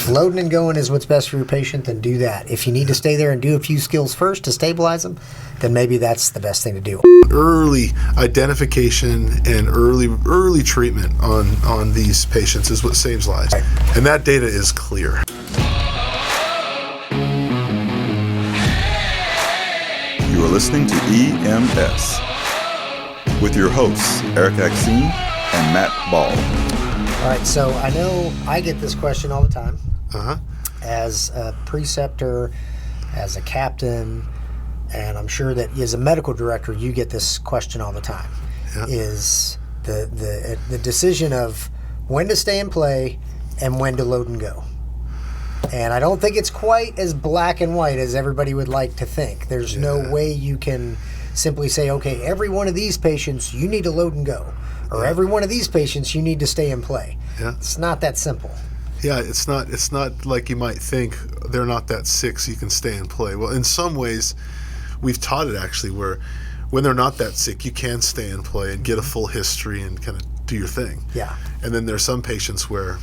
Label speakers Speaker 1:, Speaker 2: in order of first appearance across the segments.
Speaker 1: If loading and going is what's best for your patient, then do that. If you need to stay there and do a few skills first to stabilize them, then maybe that's the best thing to do.
Speaker 2: Early identification and early treatment on these patients is what saves lives.
Speaker 1: Right.
Speaker 2: And that data is clear.
Speaker 3: You are listening to EMS with your hosts, Erik and Matt Ball.
Speaker 1: All right, so I know I get this question all the time.
Speaker 2: Uh-huh.
Speaker 1: As a preceptor, as a captain, and I'm sure that as a medical director, you get this question all the time.
Speaker 2: Yeah.
Speaker 1: Is the decision of when to stay in play and when to load and go. And I don't think it's quite as black and white as everybody would like to think. There's no way you can simply say, okay, every one of these patients, you need to load and go. Or every one of these patients, you need to stay in play.
Speaker 2: Yeah.
Speaker 1: It's not that simple.
Speaker 2: Yeah, it's not like you might think they're not that sick so you can stay in play. Well, in some ways, we've taught it actually where when they're not that sick, you can stay in play and get a full history and kind of do your thing.
Speaker 1: Yeah.
Speaker 2: And then there's some patients where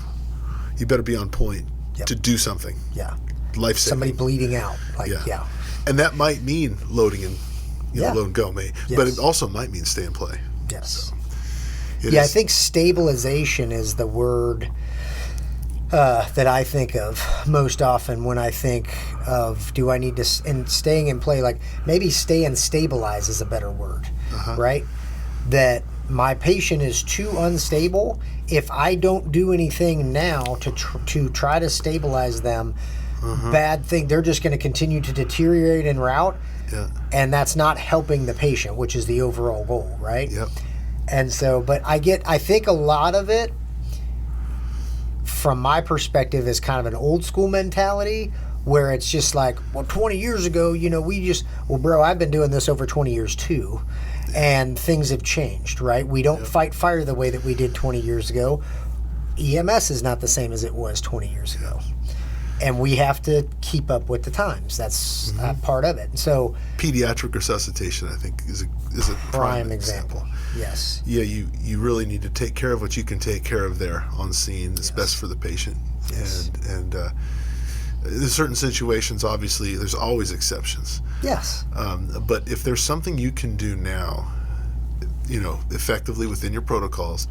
Speaker 2: you better be on point to do something.
Speaker 1: Yeah.
Speaker 2: Life-saving.
Speaker 1: Somebody bleeding out.
Speaker 2: And that might mean loading and load and go, but it also might mean stay in play.
Speaker 1: Yes.
Speaker 2: So
Speaker 1: I think stabilization is the word that I think of most often when I think of do I need to, and staying in play, like maybe stay and stabilize is a better word, right? That my patient is too unstable. If I don't do anything now to try to stabilize them, bad thing, they're just going to continue to deteriorate en route, and that's not helping the patient, which is the overall goal, right?
Speaker 2: Yep.
Speaker 1: And so, but I think a lot of it, from my perspective, is kind of an old school mentality where it's just like, well, 20 years ago, well, bro, I've been doing this over 20 years too. And things have changed, right? We don't fight fire the way that we did 20 years ago. EMS is not the same as it was 20 years ago. And we have to keep up with the times. That's part of it. So
Speaker 2: pediatric resuscitation, I think, is a prime example.
Speaker 1: Yes.
Speaker 2: Yeah, you really need to take care of what you can take care of there on scene. It's best for the patient.
Speaker 1: Yes.
Speaker 2: And in certain situations, obviously, there's always exceptions.
Speaker 1: Yes.
Speaker 2: But if there's something you can do now, effectively within your protocols,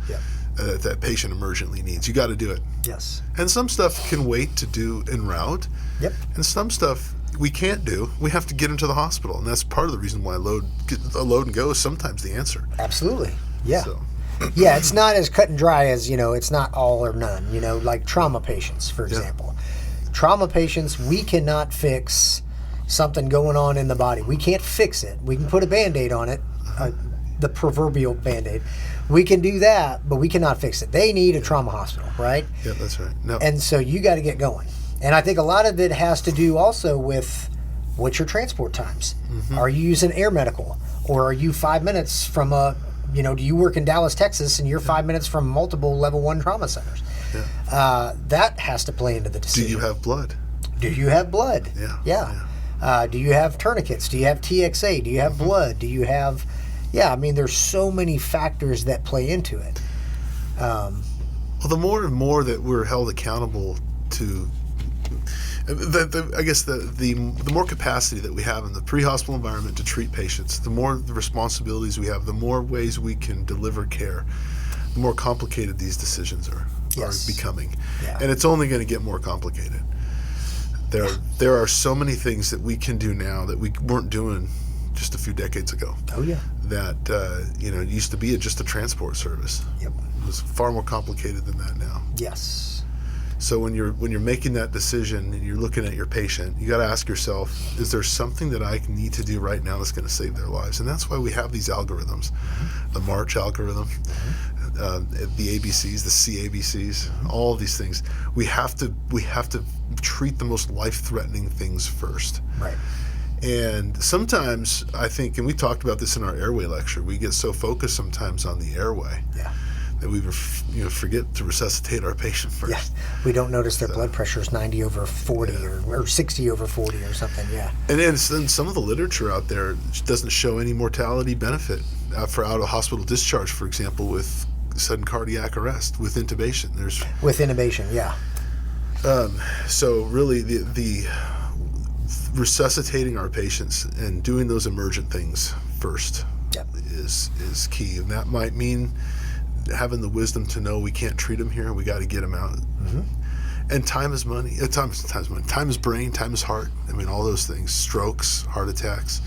Speaker 2: that patient emergently needs, you got to do it.
Speaker 1: Yes.
Speaker 2: And some stuff can wait to do en route. Yep. And some stuff we can't do. We have to get into the hospital, and that's part of the reason why load and go is sometimes the answer.
Speaker 1: Absolutely. Yeah.
Speaker 2: So.
Speaker 1: Yeah, it's not as cut and dry as, it's not all or none, like trauma patients, for example. Trauma patients, we cannot fix something going on in the body. We can't fix it. We can put a Band-Aid on it, the proverbial Band-Aid. We can do that, but we cannot fix it. They need a trauma hospital, right?
Speaker 2: Yeah, that's right. No.
Speaker 1: And so you got to get going. And I think a lot of it has to do also with what's your transport times. Are you using air medical? Or are you 5 minutes from do you work in Dallas, Texas, and you're 5 minutes from multiple level 1 trauma centers? Yeah. That has to play into the decision.
Speaker 2: Do you have blood?
Speaker 1: Do you have blood?
Speaker 2: Yeah.
Speaker 1: Do you have tourniquets? Do you have TXA? Do you have blood? Do you have... Yeah, I mean, there's so many factors that play into it.
Speaker 2: Well, the more and more that we're held accountable to... I guess the more capacity that we have in the pre-hospital environment to treat patients, the more the responsibilities we have, the more ways we can deliver care, the more complicated these decisions are becoming. Yeah. And it's only going to get more complicated. There are so many things that we can do now that we weren't doing just a few decades ago.
Speaker 1: Oh, yeah.
Speaker 2: That, it used to be just a transport service.
Speaker 1: Yep.
Speaker 2: It was far more complicated than that now.
Speaker 1: Yes.
Speaker 2: So when you're making that decision and you're looking at your patient, you got to ask yourself, is there something that I need to do right now that's going to save their lives? And that's why we have these algorithms, the March algorithm, the ABCs, the CABCs, all of these things. We have to treat the most life-threatening things first.
Speaker 1: Right.
Speaker 2: And sometimes I think, and we talked about this in our airway lecture, we get so focused sometimes on the airway that we forget to resuscitate our patient first.
Speaker 1: Yeah, we don't notice their blood pressure is 90 over 40 or 60 over 40 or something. Yeah. And
Speaker 2: then some of the literature out there doesn't show any mortality benefit for out of hospital discharge, for example, with sudden cardiac arrest with intubation.
Speaker 1: With intubation, yeah.
Speaker 2: So really, the resuscitating our patients and doing those emergent things first is key, and that might mean having the wisdom to know we can't treat them here. We got to get them out. And time is money. Time is money. Time is brain. Time is heart. I mean, all those things. Strokes, heart attacks.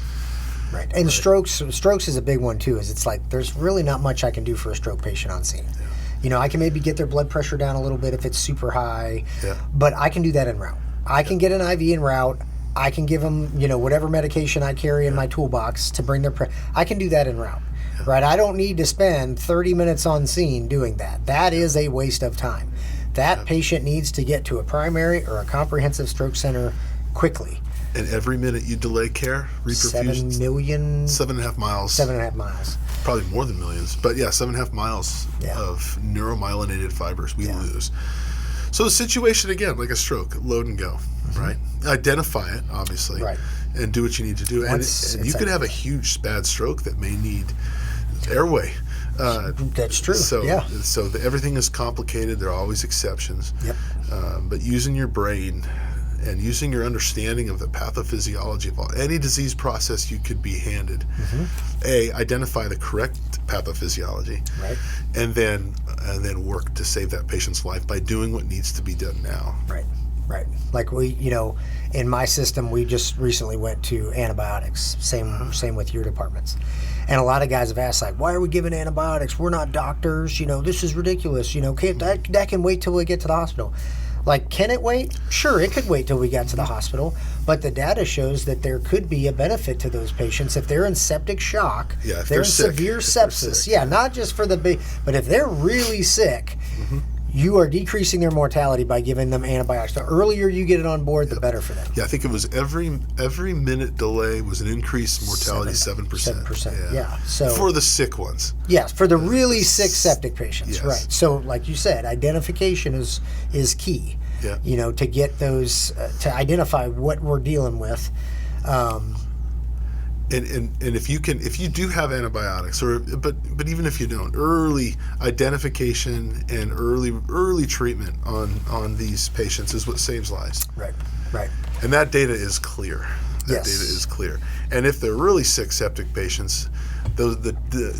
Speaker 1: Right. And strokes is a big one too. Is it's like there's really not much I can do for a stroke patient on scene. Yeah. You know, I can maybe get their blood pressure down a little bit if it's super high. Yeah. But I can do that en route. I can get an IV en route. I can give them, you know, whatever medication I carry in my toolbox to bring their I can do that en route. Yeah. Right. I don't need to spend 30 minutes on scene doing that. That is a waste of time. That patient needs to get to a primary or a comprehensive stroke center quickly.
Speaker 2: And every minute you delay care, reperfusion. 7.5 miles.
Speaker 1: 7.5 miles.
Speaker 2: Probably more than millions. But yeah, 7.5 miles of neuromyelinated fibers we lose. So the situation, again, like a stroke, load and go, right? Identify it, obviously, and do what you need to do. And you could have a huge bad stroke that may need airway.
Speaker 1: That's true.
Speaker 2: So everything is complicated. There are always exceptions. Yep. But using your brain and using your understanding of the pathophysiology of any disease process you could be handed, identify the correct pathophysiology, and then work to save that patient's life by doing what needs to be done now.
Speaker 1: Right. Like in my system, we just recently went to antibiotics. Same with your departments. And a lot of guys have asked, like, why are we giving antibiotics? We're not doctors. You know, this is ridiculous. You know, that can wait till we get to the hospital. Like, can it wait? Sure, it could wait till we got to the hospital. But the data shows that there could be a benefit to those patients if they're in septic shock.
Speaker 2: Yeah, if
Speaker 1: they're in
Speaker 2: sick,
Speaker 1: severe sepsis. Yeah, not just for the big, but if they're really sick, you are decreasing their mortality by giving them antibiotics. The earlier you get it on board, the better for them.
Speaker 2: Yeah, I think it was every minute delay was an increased mortality 7%.
Speaker 1: 7%. Yeah. So
Speaker 2: for the sick ones.
Speaker 1: Yes, for the really sick septic patients. Yes. Right. So like you said, identification is key. Yeah. You know, to get those to identify what we're dealing with.
Speaker 2: And if you do have antibiotics, but even if you don't, early identification and early treatment on these patients is what saves lives.
Speaker 1: Right.
Speaker 2: And that data is clear. Data is clear. And if they're really sick septic patients, the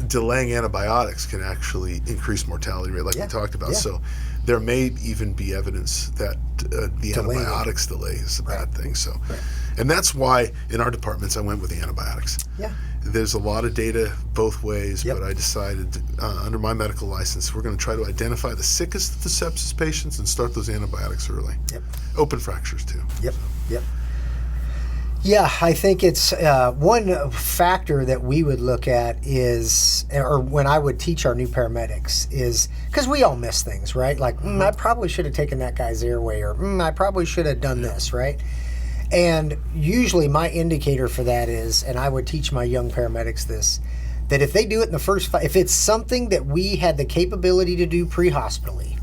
Speaker 2: delaying antibiotics can actually increase mortality rate, like we talked about. Yeah. So there may even be evidence that the antibiotics delay is a bad thing. So. Right. And that's why in our departments I went with the antibiotics. Yeah. There's a lot of data both ways, but I decided under my medical license we're going to try to identify the sickest of the sepsis patients and start those antibiotics early. Yep. Open fractures too.
Speaker 1: Yep. Yeah, I think it's one factor that we would look at is, or when I would teach our new paramedics is, because we all miss things, right? Like, I probably should have taken that guy's airway, or I probably should have done this, right? And usually my indicator for that is, and I would teach my young paramedics this, that if they do it in the first if it's something that we had the capability to do pre-hospitally,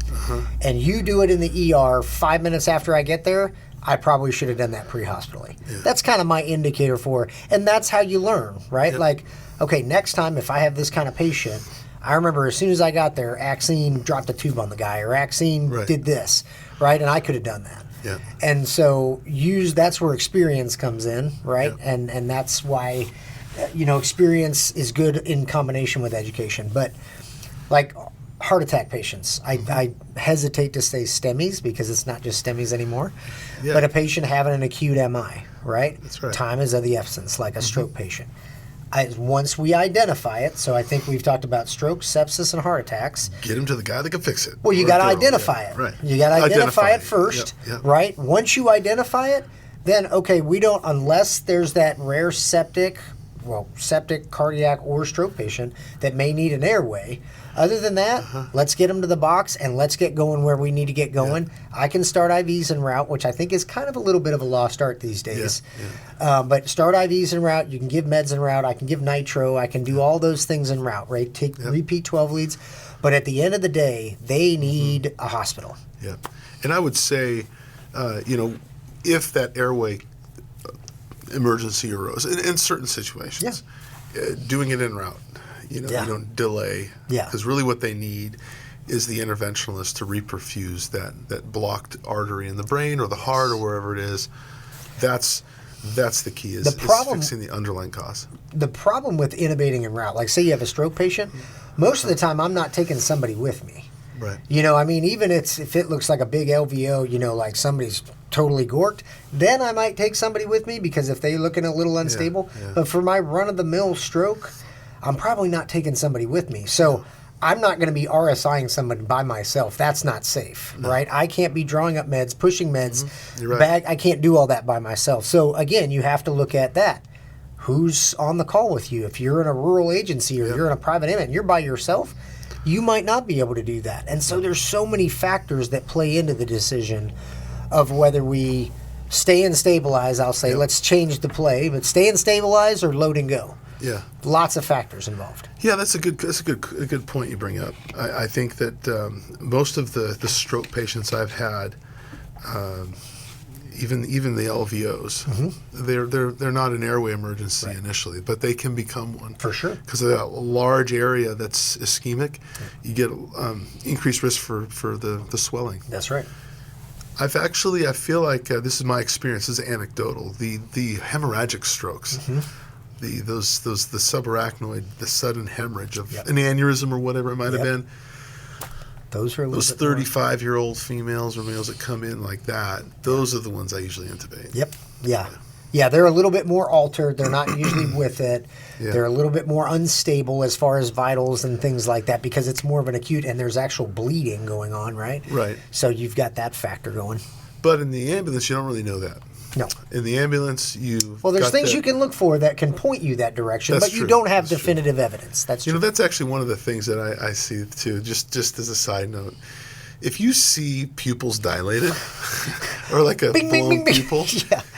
Speaker 1: and you do it in the ER 5 minutes after I get there, I probably should have done that pre-hospitally. Yeah. That's kind of my indicator for, and that's how you learn, right? Yep. Like, okay, next time if I have this kind of patient, I remember as soon as I got there, Axine dropped a tube on the guy, or Axine did this, right? And I could have done that. Yeah. And so that's where experience comes in, right? Yeah. And that's why, experience is good in combination with education. But like heart attack patients, I hesitate to say STEMIs because it's not just STEMIs anymore, but a patient having an acute MI, right?
Speaker 2: That's right.
Speaker 1: Time is of the essence, like a stroke patient. Once we identify it, so I think we've talked about stroke, sepsis, and heart attacks.
Speaker 2: Get them to the guy that can fix it.
Speaker 1: Well, you got to identify it.
Speaker 2: Right.
Speaker 1: You got to identify it first, right? Once you identify it, then, okay, unless there's that rare septic, cardiac, or stroke patient that may need an airway. Other than that, let's get them to the box and let's get going where we need to get going. Yeah. I can start IVs en route, which I think is kind of a little bit of a lost art these days. Yeah. But start IVs en route. You can give meds en route. I can give nitro. I can do all those things en route, right? Repeat 12 leads. But at the end of the day, they need a hospital.
Speaker 2: Yeah. And I would say, if that airway emergency arose in certain situations, doing it en route. You don't delay, because really what they need is the interventionalist to reperfuse that blocked artery in the brain or the heart or wherever it is. That's the key, is fixing the underlying cause.
Speaker 1: The problem with intubating en route, like say you have a stroke patient, most of the time I'm not taking somebody with me.
Speaker 2: Right.
Speaker 1: I mean, even if it looks like a big LVO, like somebody's totally gorked, then I might take somebody with me, because if they're looking a little unstable.
Speaker 2: Yeah.
Speaker 1: But for my run-of-the-mill stroke, I'm probably not taking somebody with me. So I'm not going to be RSIing somebody by myself. That's not safe, right? I can't be drawing up meds, pushing meds,
Speaker 2: You're right.
Speaker 1: I can't do all that by myself. So again, you have to look at that. Who's on the call with you? If you're in a rural agency or you're in a private ambulance and you're by yourself, you might not be able to do that. And so there's so many factors that play into the decision of whether we stay and stabilize. I'll say, let's change the play, but stay and stabilize or load and go.
Speaker 2: Yeah.
Speaker 1: Lots of factors involved.
Speaker 2: Yeah, that's a good point you bring up. I think that most of the stroke patients I've had, even the LVOs, they're not an airway emergency initially, but they can become one
Speaker 1: For sure.
Speaker 2: because of that large area that's ischemic. You get increased risk for the swelling.
Speaker 1: That's right.
Speaker 2: I feel like this is my experience. This is anecdotal. The hemorrhagic strokes. The subarachnoid, the sudden hemorrhage of an aneurysm or whatever it might have been.
Speaker 1: Those are
Speaker 2: Those 35-year-old females or males that come in like that, those are the ones I usually intubate.
Speaker 1: Yep. Yeah. Yeah, they're a little bit more altered. They're not usually with it.
Speaker 2: Yeah.
Speaker 1: They're a little bit more unstable as far as vitals and things like that, because it's more of an acute and there's actual bleeding going on, right?
Speaker 2: Right.
Speaker 1: So you've got that factor going.
Speaker 2: But in the ambulance, you don't really know that.
Speaker 1: No.
Speaker 2: In the ambulance,
Speaker 1: there's things you can look for that can point you that direction,
Speaker 2: That's
Speaker 1: but you
Speaker 2: true.
Speaker 1: don't have
Speaker 2: That's
Speaker 1: definitive evidence. That's true.
Speaker 2: That's actually one of the things that I see too. Just as a side note, if you see pupils dilated or like a
Speaker 1: Bing, bing,
Speaker 2: blown
Speaker 1: bing, bing.
Speaker 2: pupil,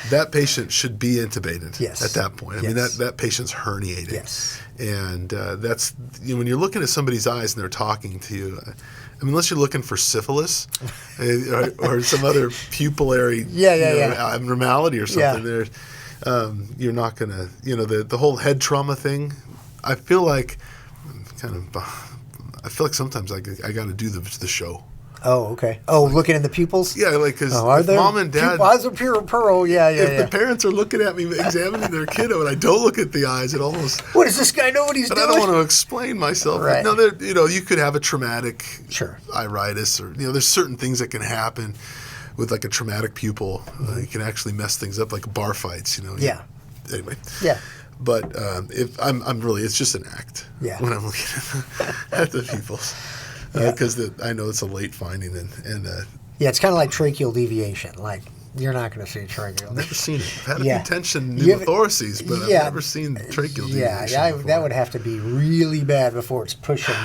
Speaker 2: that patient should be intubated at that point. I mean, that patient's herniating.
Speaker 1: Yes.
Speaker 2: And that's when you're looking at somebody's eyes and they're talking to you. I mean, unless you're looking for syphilis or some other pupillary abnormality or something, you're not going to, the whole head trauma thing, I feel like sometimes I got to do the show.
Speaker 1: Oh, okay. Oh, looking in the pupils?
Speaker 2: Yeah, like, because mom and dad...
Speaker 1: Eyes are pure pearl,
Speaker 2: If the parents are looking at me examining their kiddo and I don't look at the eyes, it almost...
Speaker 1: What, does this guy know what he's doing?
Speaker 2: But I don't want to explain myself.
Speaker 1: Right.
Speaker 2: No, you could have a traumatic iritis, or, there's certain things that can happen with like a traumatic pupil. It can actually mess things up, like bar fights,
Speaker 1: Yeah.
Speaker 2: Anyway.
Speaker 1: Yeah.
Speaker 2: But if I'm really, it's just an act when I'm looking at the pupils. Because I know it's a late finding, and
Speaker 1: it's kind of like tracheal deviation. Like, you're not going to see tracheal.
Speaker 2: I've never seen it. I've had a few tension pneumothoraces, but I've never seen tracheal deviation.
Speaker 1: That would have to be really bad before it's pushing.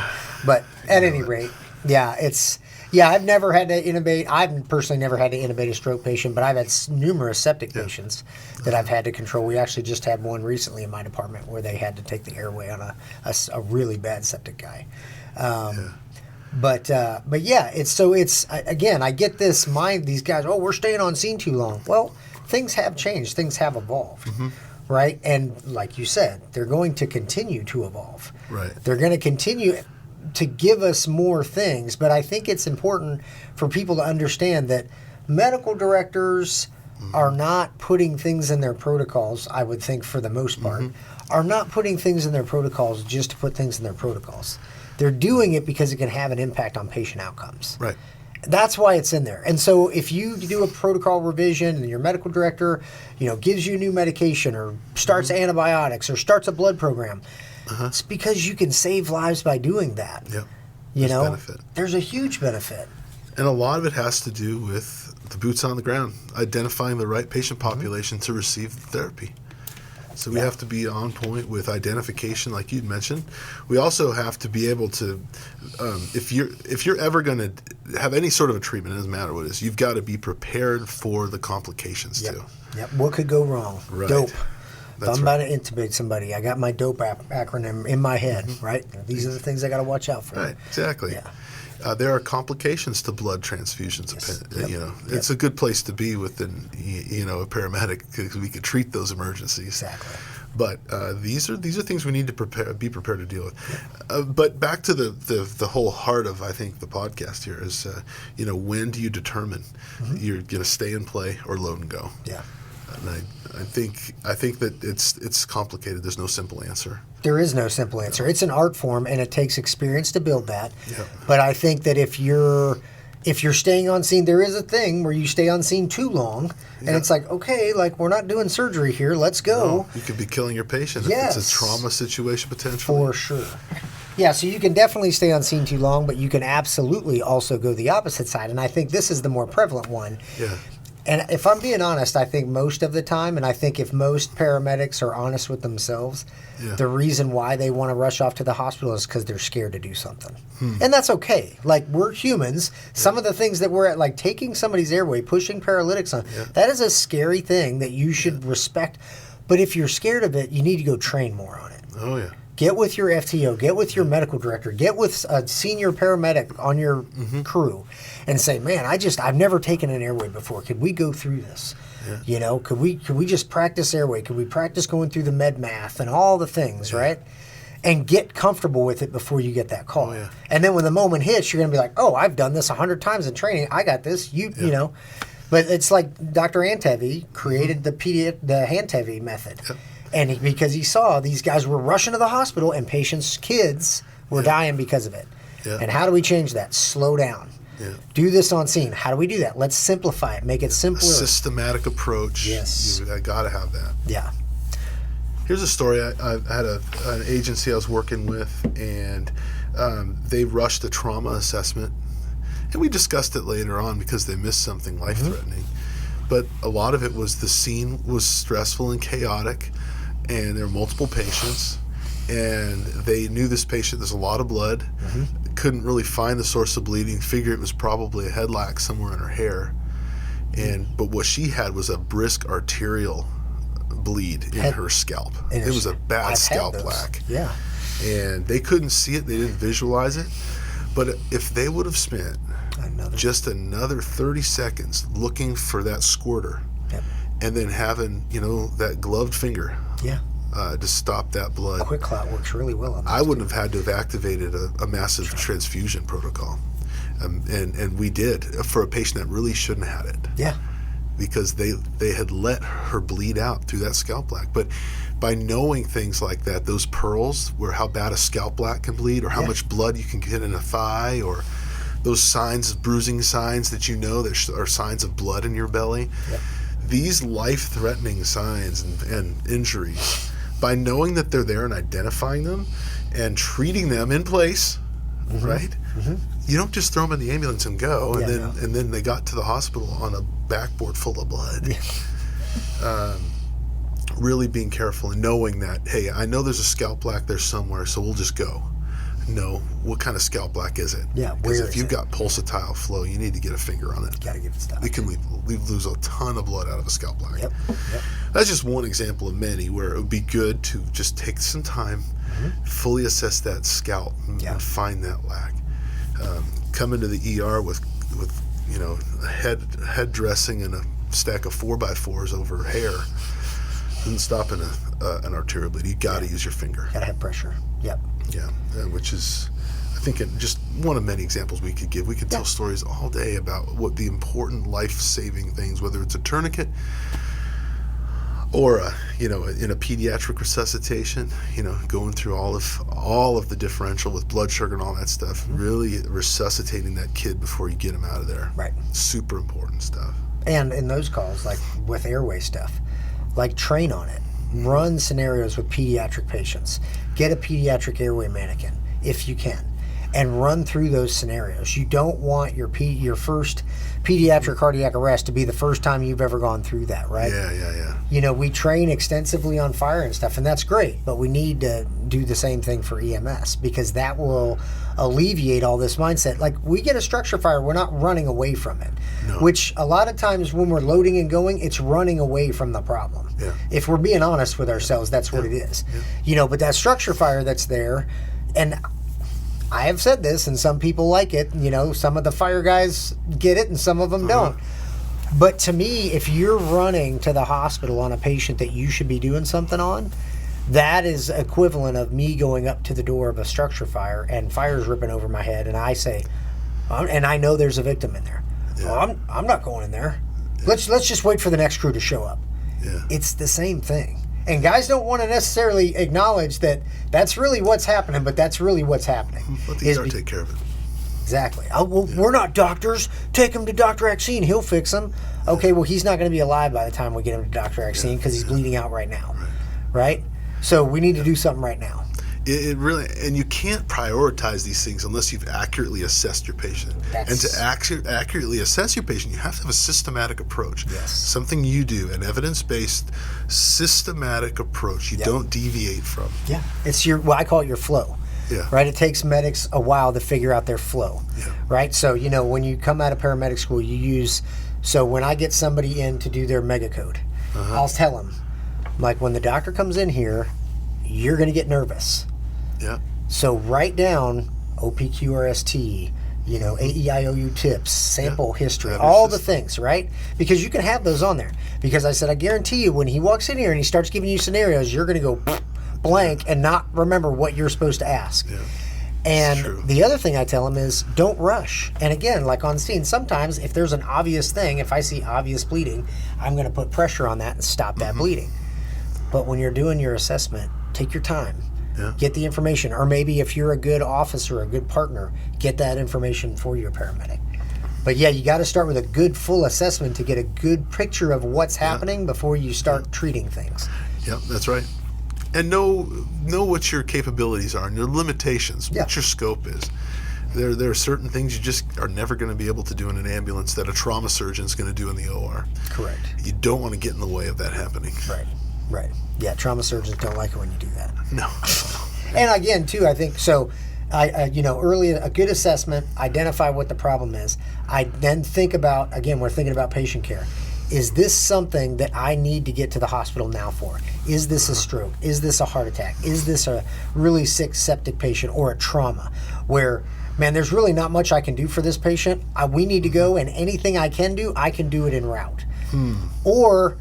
Speaker 1: But at any rate, I've never had to intubate. I've personally never had to intubate a stroke patient, but I've had numerous septic patients that I've had to control. We actually just had one recently in my department where they had to take the airway on a really bad septic guy. But it's again, I get this mind, these guys, we're staying on scene too long. Well, things have changed, things have evolved, right? And like you said, they're going to continue to evolve.
Speaker 2: Right.
Speaker 1: They're going to continue to give us more things, but I think it's important for people to understand that medical directors are not putting things in their protocols, I would think for the most part, are not putting things in their protocols just to put things in their protocols. They're doing it because it can have an impact on patient outcomes.
Speaker 2: Right.
Speaker 1: That's why it's in there. And so if you do a protocol revision and your medical director, gives you new medication or starts antibiotics or starts a blood program, it's because you can save lives by doing that.
Speaker 2: Yep.
Speaker 1: Benefit. There's a huge benefit.
Speaker 2: And a lot of it has to do with the boots on the ground, identifying the right patient population to receive the therapy. So we have to be on point with identification, like you'd mentioned. We also have to be able to, if you're ever going to have any sort of a treatment, it doesn't matter what it is, you've got to be prepared for the complications too.
Speaker 1: Yep. What could go wrong?
Speaker 2: Right.
Speaker 1: Dope. If I'm about to intubate somebody, I got my DOPE acronym in my head, right? These are the things I got to watch out for.
Speaker 2: Right. Exactly.
Speaker 1: Yeah.
Speaker 2: There are complications to blood transfusions. It's a good place to be within, a paramedic, because we could treat those emergencies.
Speaker 1: Exactly.
Speaker 2: But these are things we need to be prepared to deal with. But back to the whole heart of, I think, the podcast here is, when do you determine you're going to stay and play or load and go?
Speaker 1: Yeah.
Speaker 2: And I think that it's complicated. There's no simple answer.
Speaker 1: There is no simple answer. It's an art form, and it takes experience to build that.
Speaker 2: Yeah.
Speaker 1: But I think that if you're staying on scene, there is a thing where you stay on scene too long, and it's like, okay, like we're not doing surgery here. Let's go.
Speaker 2: No, you could be killing your patient if it's a trauma situation potentially.
Speaker 1: For sure. Yeah, so you can definitely stay on scene too long, but you can absolutely also go the opposite side. And I think this is the more prevalent one.
Speaker 2: Yeah.
Speaker 1: And if I'm being honest, I think most of the time, and I think if most paramedics are honest with themselves, the reason why they want to rush off to the hospital is because they're scared to do something. And that's okay. Like, we're humans. Some of the things that we're at, like taking somebody's airway, pushing paralytics on, that is a scary thing that you should respect. But if you're scared of it, you need to go train more on it.
Speaker 2: Oh, yeah.
Speaker 1: Get with your FTO, get with your medical director, get with a senior paramedic on your crew and say, man, I've never taken an airway before. Could we go through this? Yeah. Could we just practice airway? Could we practice going through the med math and all the things, right? And get comfortable with it before you get that call.
Speaker 2: Oh, yeah.
Speaker 1: And then when the moment hits, you're going to be like, oh, I've done this 100 times in training. I got this. You know. But it's like Dr. Antevi created the Antevi method. Yep. And because he saw these guys were rushing to the hospital and patients' kids were dying because of it. Yeah. And how do we change that? Slow down. Yeah. Do this on scene. How do we do that? Let's simplify it. Make it simpler.
Speaker 2: A systematic approach.
Speaker 1: Yes.
Speaker 2: I got to have that.
Speaker 1: Yeah.
Speaker 2: Here's a story. I had an agency I was working with, and they rushed a trauma assessment. And we discussed it later on because they missed something life-threatening. But a lot of it was the scene was stressful and chaotic, and there were multiple patients, and they knew this patient, there's a lot of blood, couldn't really find the source of bleeding, figured it was probably a head lac somewhere in her hair. But what she had was a brisk arterial bleed in her scalp. It was a bad scalp lac.
Speaker 1: Yeah.
Speaker 2: And they couldn't see it, they didn't visualize it. But if they would have spent just another 30 seconds looking for that squirter, and then having, that gloved finger to stop that blood.
Speaker 1: Quick clot works really well on that.
Speaker 2: I wouldn't have had to have activated a massive transfusion protocol. And we did for a patient that really shouldn't have had it.
Speaker 1: Yeah.
Speaker 2: Because they had let her bleed out through that scalp lac. But by knowing things like that, those pearls, where how bad a scalp lac can bleed, or how much blood you can get in a thigh, or those signs, bruising signs that that are signs of blood in your belly, these life-threatening signs and injuries, by knowing that they're there and identifying them and treating them in place, right? You don't just throw them in the ambulance and go, and then they got to the hospital on a backboard full of blood. Really being careful and knowing that, hey, I know there's a scalp lac there somewhere, so we'll just go. No, what kind of scalp lac is it?
Speaker 1: Yeah,
Speaker 2: because if you've got pulsatile flow, you need to get a finger on it.
Speaker 1: You got to give it stuff.
Speaker 2: It can lose a ton of blood out of a scalp lac.
Speaker 1: Yep.
Speaker 2: That's just one example of many where it would be good to just take some time, fully assess that scalp, and find that lac. Come into the ER with a head dressing and a stack of 4x4s over hair doesn't stop an arterial bleed. You got to use your finger.
Speaker 1: Got to have pressure. Yep.
Speaker 2: Yeah, which is, I think, just one of many examples we could give. We could tell stories all day about what the important life-saving things, whether it's a tourniquet or in a pediatric resuscitation, going through all of the differential with blood sugar and all that stuff, really resuscitating that kid before you get him out of there. Right. Super important stuff.
Speaker 1: And in those calls, like with airway stuff, like train on it. Run scenarios with pediatric patients. Get a pediatric airway mannequin if you can, and run through those scenarios. You don't want your first pediatric cardiac arrest to be the first time you've ever gone through that, right?
Speaker 2: Yeah.
Speaker 1: We train extensively on fire and stuff, and that's great, but we need to do the same thing for EMS, because that will alleviate all this mindset. Like, we get a structure fire, we're not running away from it. No. Which a lot of times when we're loading and going, it's running away from the problem. Yeah. If we're being honest with ourselves, that's what it is. Yeah. But that structure fire that's there, and I have said this, and some people like it, some of the fire guys get it and some of them don't. But to me, if you're running to the hospital on a patient that you should be doing something on, That is equivalent of me going up to the door of a structure fire and fire's ripping over my head, and I say, and I know there's a victim in there.
Speaker 2: Yeah.
Speaker 1: Well, I'm not going in there. Yeah. Let's just wait for the next crew to show up.
Speaker 2: Yeah.
Speaker 1: It's the same thing. And guys don't want to necessarily acknowledge that that's really what's happening, but that's really what's happening.
Speaker 2: Let the ER take care of it.
Speaker 1: Exactly. Oh, well, we're not doctors. Take him to Dr. Axine. He'll fix him. Okay, well, he's not going to be alive by the time we get him to Dr. Axine because he's bleeding out right now. Right? So we need to do something right now.
Speaker 2: It really, and you can't prioritize these things unless you've accurately assessed your patient. And to accurately assess your patient, you have to have a systematic approach.
Speaker 1: Yes.
Speaker 2: Something you do, an evidence-based, systematic approach you don't deviate from.
Speaker 1: Yeah. It's I call it your flow.
Speaker 2: Yeah.
Speaker 1: Right? It takes medics a while to figure out their flow.
Speaker 2: Yeah.
Speaker 1: Right? So, when you come out of paramedic school, so when I get somebody in to do their mega code, I'll tell them, like, when the doctor comes in here, you're going to get nervous.
Speaker 2: Yeah.
Speaker 1: So write down OPQRST, AEIOU tips, sample history, all the things, right? Because you can have those on there. Because I said, I guarantee you, when he walks in here and he starts giving you scenarios, you're going to go blank and not remember what you're supposed to ask.
Speaker 2: Yeah.
Speaker 1: And the other thing I tell him is don't rush. And again, like on scene, sometimes if there's an obvious thing, if I see obvious bleeding, I'm going to put pressure on that and stop that bleeding. But when you're doing your assessment, take your time.
Speaker 2: Yeah.
Speaker 1: Get the information. Or maybe if you're a good officer, a good partner, get that information for your paramedic. But yeah, you got to start with a good full assessment to get a good picture of what's happening before you start treating things.
Speaker 2: Yep, that's right. And know what your capabilities are and your limitations, what your scope is. There are certain things you just are never going to be able to do in an ambulance that a trauma surgeon is going to do in the OR.
Speaker 1: Correct.
Speaker 2: You don't want to get in the way of that happening.
Speaker 1: Right. Yeah, trauma surgeons don't like it when you do that.
Speaker 2: No.
Speaker 1: And again, too, I think so. Early a good assessment, identify what the problem is. I then think about, again, we're thinking about patient care. Is this something that I need to get to the hospital now for? Is this a stroke? Is this a heart attack? Is this a really sick septic patient or a trauma where, man, there's really not much I can do for this patient. We need to go, and anything I can do it en route. Or,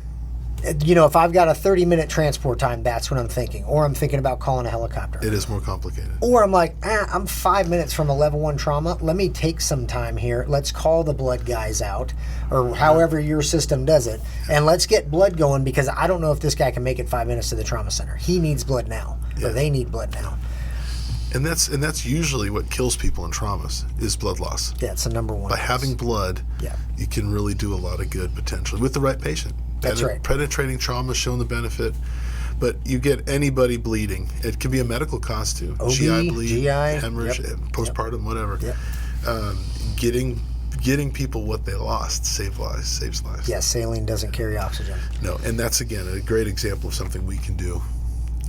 Speaker 1: if I've got a 30-minute transport time, that's what I'm thinking. Or I'm thinking about calling a helicopter.
Speaker 2: It is more complicated.
Speaker 1: Or I'm like, I'm 5 minutes from a level 1 trauma. Let me take some time here. Let's call the blood guys out, or however your system does it, and let's get blood going because I don't know if this guy can make it 5 minutes to the trauma center. He needs blood now, or they need blood now.
Speaker 2: And that's usually what kills people in traumas is blood loss.
Speaker 1: Yeah, it's the number one.
Speaker 2: By having blood, you can really do a lot of good potentially with the right patient.
Speaker 1: That's right.
Speaker 2: Penetrating trauma has shown the benefit, but you get anybody bleeding. It can be a medical cause too.
Speaker 1: OB,
Speaker 2: GI bleed,
Speaker 1: GI,
Speaker 2: hemorrhage, postpartum, whatever. Getting people what they lost saves lives.
Speaker 1: Yeah, saline doesn't carry oxygen.
Speaker 2: No, and that's again a great example of something we can do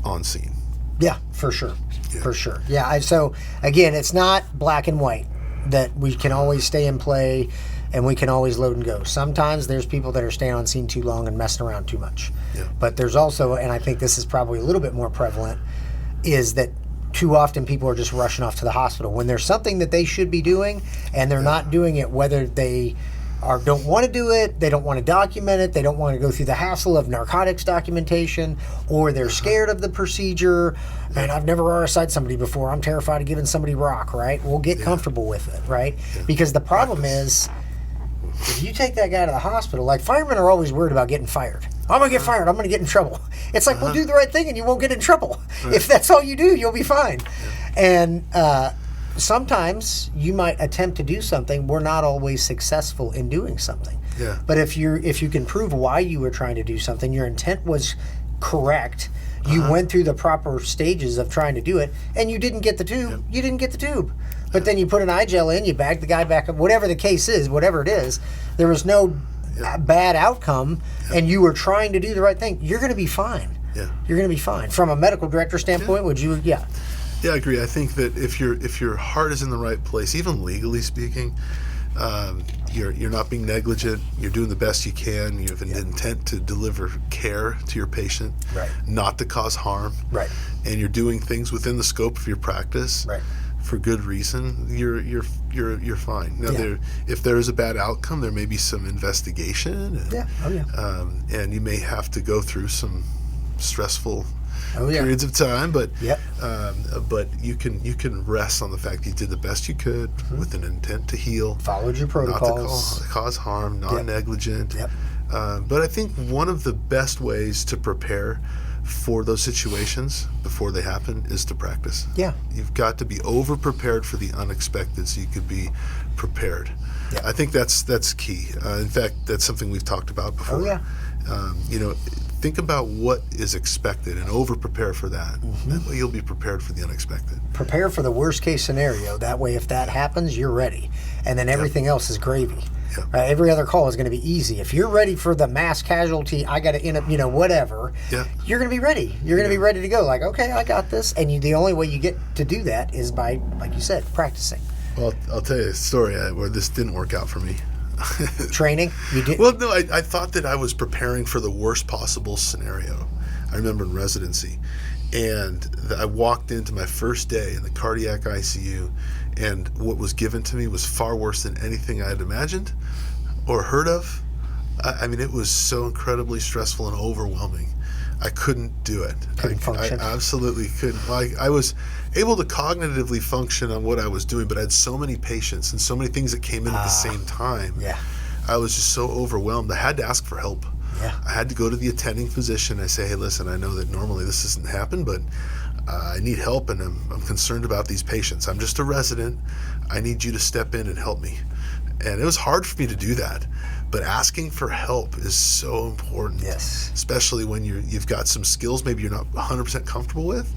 Speaker 2: on scene.
Speaker 1: Yeah, for sure. For sure. Yeah, so again, it's not black and white that we can always stay in play and we can always load and go. Sometimes there's people that are staying on scene too long and messing around too much.
Speaker 2: Yeah.
Speaker 1: But there's also, and I think this is probably a little bit more prevalent, is that too often people are just rushing off to the hospital when there's something that they should be doing and they're not doing it, whether they don't want to do it, they don't want to document it, they don't want to go through the hassle of narcotics documentation, or they're scared of the procedure. Man, I've never RSI'd somebody before. I'm terrified of giving somebody rock, right? We'll get comfortable with it, right? Yeah. Because the problem is, if you take that guy to the hospital, like firemen are always worried about getting fired. I'm going to get fired. I'm going to get in trouble. It's like, well, do the right thing and you won't get in trouble. Right. If that's all you do, you'll be fine. Yeah. And sometimes you might attempt to do something. We're not always successful in doing something.
Speaker 2: Yeah.
Speaker 1: But if you can prove why you were trying to do something, your intent was correct, you went through the proper stages of trying to do it, and you didn't get the tube, you didn't get the tube. But then you put an eye gel in, you bag the guy back up, whatever the case is, whatever it is, there was no bad outcome, and you were trying to do the right thing, you're going to be fine.
Speaker 2: Yeah.
Speaker 1: You're going to be fine. From a medical director standpoint, would you,
Speaker 2: Yeah, I agree. I think that if your heart is in the right place, even legally speaking, you're not being negligent. You're doing the best you can. You have an intent to deliver care to your patient, not to cause harm, and you're doing things within the scope of your practice for good reason. You're fine. Now, if there is a bad outcome, there may be some investigation, and you may have to go through some stressful periods of time, but
Speaker 1: Yep.
Speaker 2: but you can rest on the fact that you did the best you could with an intent to heal,
Speaker 1: Followed your
Speaker 2: not
Speaker 1: protocols.
Speaker 2: to cause harm, non-negligent.
Speaker 1: Yep.
Speaker 2: But I think one of the best ways to prepare for those situations before they happen is to practice.
Speaker 1: Yeah.
Speaker 2: You've got to be over prepared for the unexpected so you could be prepared.
Speaker 1: Yeah.
Speaker 2: I think that's key. In fact, that's something we've talked about before.
Speaker 1: Oh, yeah.
Speaker 2: Think about what is expected and over prepare for that. That way you'll be prepared for the unexpected.
Speaker 1: Prepare for the worst case scenario. That way, if that happens, you're ready. And then everything else is gravy.
Speaker 2: Yep.
Speaker 1: Right? Every other call is going to be easy. If you're ready for the mass casualty, I got to end up, whatever, you're going to be ready. You're going to be ready to go. Like, okay, I got this. And the only way you get to do that is by, like you said, practicing.
Speaker 2: Well, I'll tell you a story where this didn't work out for me.
Speaker 1: Training? You did?
Speaker 2: Well, no, I thought that I was preparing for the worst possible scenario. I remember in residency, and I walked into my first day in the cardiac ICU, and what was given to me was far worse than anything I had imagined or heard of. I mean, it was so incredibly stressful and overwhelming. I couldn't do it.
Speaker 1: Couldn't function.
Speaker 2: I absolutely couldn't. I was able to cognitively function on what I was doing, but I had so many patients and so many things that came in at the same time.
Speaker 1: Yeah.
Speaker 2: I was just so overwhelmed. I had to ask for help.
Speaker 1: Yeah.
Speaker 2: I had to go to the attending physician. I say, hey, listen, I know that normally this doesn't happen, but I need help, and I'm concerned about these patients. I'm just a resident. I need you to step in and help me. And it was hard for me to do that. But asking for help is so important.
Speaker 1: Yes.
Speaker 2: Especially when you've got some skills maybe you're not 100% comfortable with.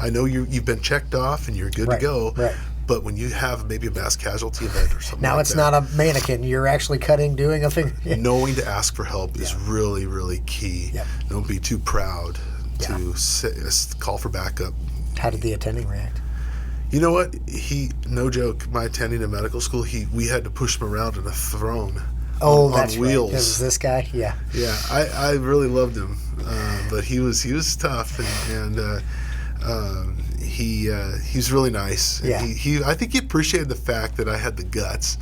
Speaker 2: I know you've been checked off and you're good to go.
Speaker 1: Right.
Speaker 2: But when you have maybe a mass casualty event or something
Speaker 1: Now
Speaker 2: like
Speaker 1: it's
Speaker 2: that,
Speaker 1: not a mannequin. You're actually doing a thing.
Speaker 2: knowing to ask for help is really, really key.
Speaker 1: Yep.
Speaker 2: Don't be too proud to call for backup.
Speaker 1: How did the attending react?
Speaker 2: You know what? No joke, my attending in medical school, we had to push him around in a throne.
Speaker 1: Oh,
Speaker 2: on
Speaker 1: that's
Speaker 2: wheels.
Speaker 1: right. It was this guy? Yeah.
Speaker 2: Yeah, I really loved him, but he was tough, and he's really nice. And
Speaker 1: Yeah.
Speaker 2: I think he appreciated the fact that I had the guts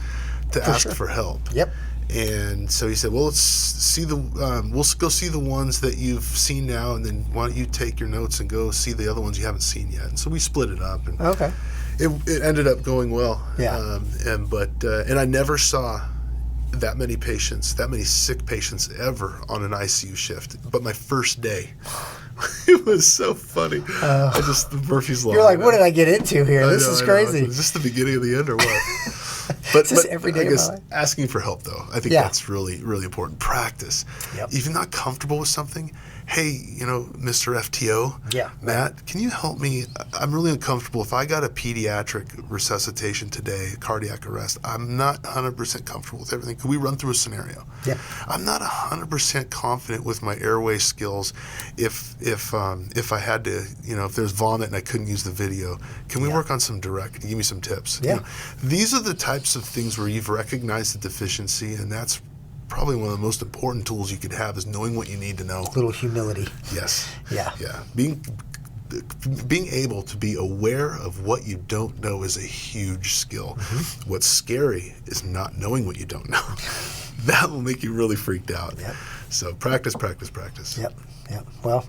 Speaker 2: to ask for help.
Speaker 1: Yep.
Speaker 2: And so he said, "Well, let's see we'll go see the ones that you've seen now, and then why don't you take your notes and go see the other ones you haven't seen yet?" And so we split it up, and
Speaker 1: Okay.
Speaker 2: it ended up going well.
Speaker 1: Yeah.
Speaker 2: And I never saw that many sick patients ever on an ICU shift. But my first day, it was so funny. The Murphy's Law.
Speaker 1: You're like, what did I get into here? This is crazy.
Speaker 2: Is this the beginning of the end or what? But
Speaker 1: every day
Speaker 2: I guess
Speaker 1: of my life?
Speaker 2: asking for help, though, I think that's really, really important. Practice.
Speaker 1: Yep.
Speaker 2: If you're not comfortable with something, hey, Mr. FTO, Matt, can you help me? I'm really uncomfortable. If I got a pediatric resuscitation today, cardiac arrest, I'm not 100% comfortable with everything. Could we run through a scenario?
Speaker 1: Yeah.
Speaker 2: I'm not 100% confident with my airway skills. If I had to, if there's vomit and I couldn't use the video, can we work on some direct? Can you give me some tips?
Speaker 1: Yeah.
Speaker 2: These are the types of things where you've recognized the deficiency, and that's probably one of the most important tools you could have is knowing what you need to know.
Speaker 1: A little humility.
Speaker 2: Yes.
Speaker 1: Yeah.
Speaker 2: Yeah. Being able to be aware of what you don't know is a huge skill. Mm-hmm. What's scary is not knowing what you don't know. That will make you really freaked out.
Speaker 1: Yep.
Speaker 2: So practice, practice, practice.
Speaker 1: Yep. Well,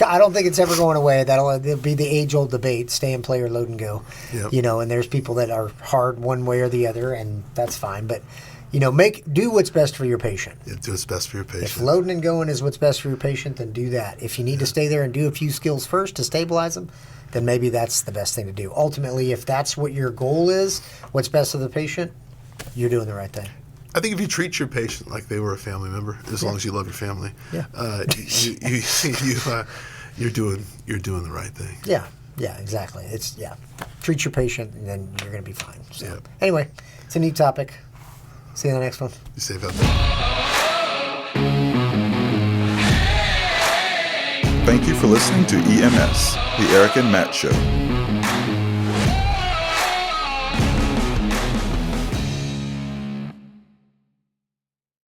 Speaker 1: I don't think it's ever going away. That'll be the age-old debate: stay and play or load and go.
Speaker 2: Yep.
Speaker 1: And there's people that are hard one way or the other, and that's fine. But do what's best for your patient.
Speaker 2: Yeah, do what's best for your patient.
Speaker 1: If loading and going is what's best for your patient, then do that. If you need to stay there and do a few skills first to stabilize them, then maybe that's the best thing to do. Ultimately, if that's what your goal is, what's best for the patient, you're doing the right thing.
Speaker 2: I think if you treat your patient like they were a family member, as long as you love your family, you're doing the right thing.
Speaker 1: Yeah, exactly. Treat your patient, and then you're going to be fine. So anyway, it's a neat topic. See you in the next one.
Speaker 2: Be safe out there.
Speaker 3: Thank you for listening to EMS, the Erik and Matt Show.